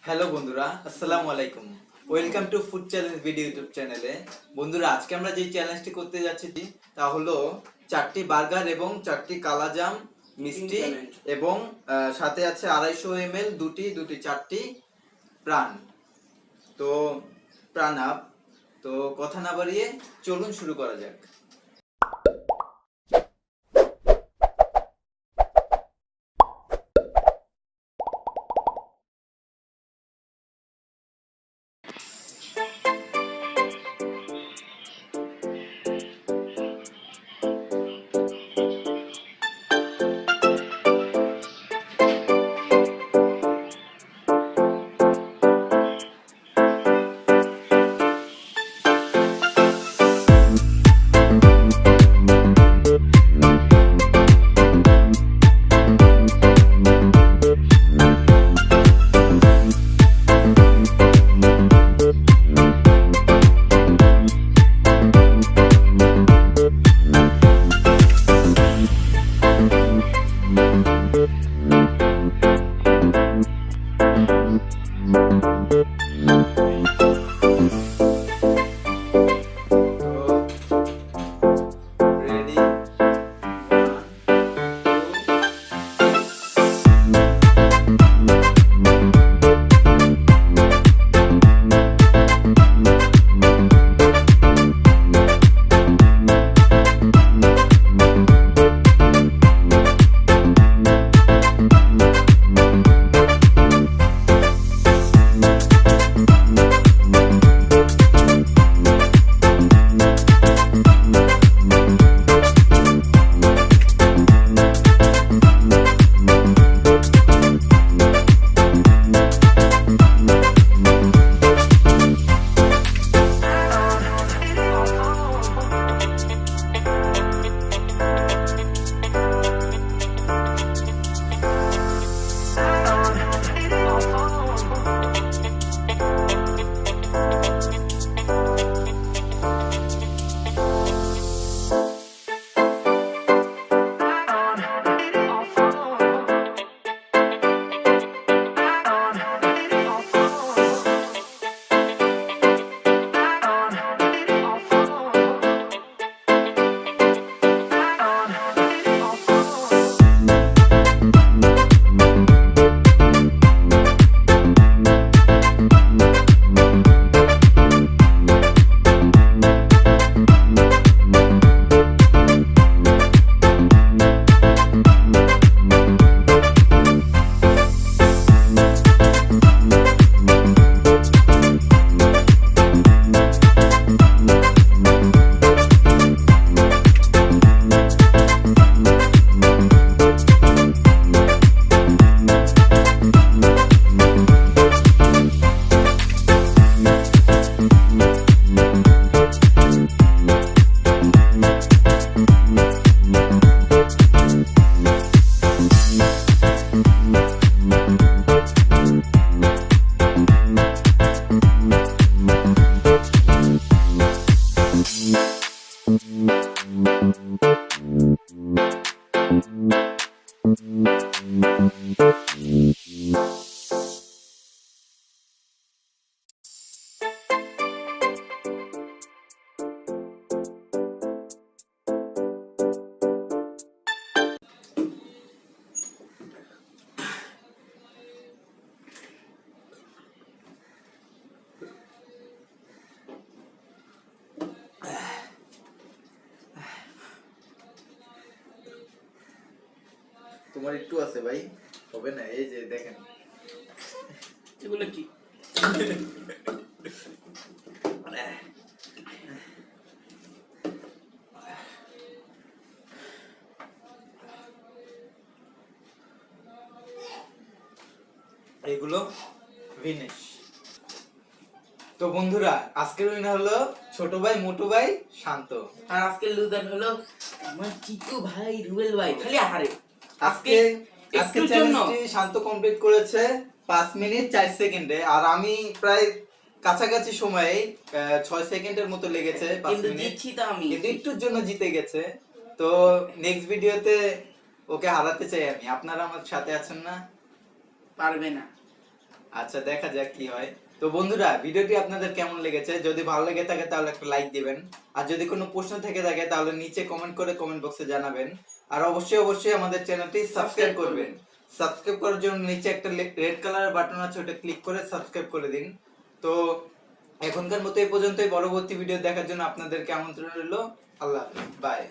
Hello বন্ধুরা, আসসালামু আলাইকুম। Welcome to food challenge video YouTube চ্যানেলে। বন্ধুরা, আজকে আমরা যে চ্যালেঞ্জটি করতে যাচ্ছি তা হলো 4টি বার্গার এবং 4টি কালাজাম মিষ্টি এবং সাথে আছে 250 ml দুটি 4টি প্রাণ। তো প্রাণ আপ। তো কথা না বাড়িয়ে চলুন শুরু করা যাক। তোমার একটু আছে ভাই, হবে না? এই যে দেখেন এগুলো কি? এগুলো ভিনেশ। তো বন্ধুরা, আজকের উইনার হলো ছোট ভাই মোটু ভাই শান্ত, আর আজকের লুজার হলো আমার চিকু ভাই রুবেল ভাই। খালি আহারে আজকে চ্যালেঞ্জটি শান্ত কমপ্লিট করেছে 5 মিনিট 4 সেকেন্ডে, আর আমি প্রায় কাছাকাছি সময়ে 6 সেকেন্ডের মতো লেগেছে। 5 মিনিট জিতছি তো আমি, কিন্তু একটুর জন্য জিতে গেছে। তো নেক্সট ভিডিওতে ওকে হারাতে চাই আমি। আপনারা আমার সাথে আছেন না? পারবে না। আচ্ছা দেখা যাক কি হয়। তো বন্ধুরা ভিডিওটি আপনাদের কেমন লেগেছে, যদি ভালো লেগে থাকে তাহলে একটা লাইক দিবেন, আর যদি কোনো প্রশ্ন থেকে থাকে তাহলে নিচে কমেন্ট করে কমেন্ট বক্সে জানাবেন, আর অবশ্যই আমাদের চ্যানেলটি সাবস্ক্রাইব করবেন। সাবস্ক্রাইব করার জন্য নিচে একটা রেড কালারের বাটন আছে, ওটা ক্লিক করে সাবস্ক্রাইব করে দিন। তো এখনকার মতো এই পর্যন্তই, পরবর্তী ভিডিও দেখার জন্য আপনাদেরকে আমন্ত্রণ রইল। আল্লাহ হাফেজ, বাই।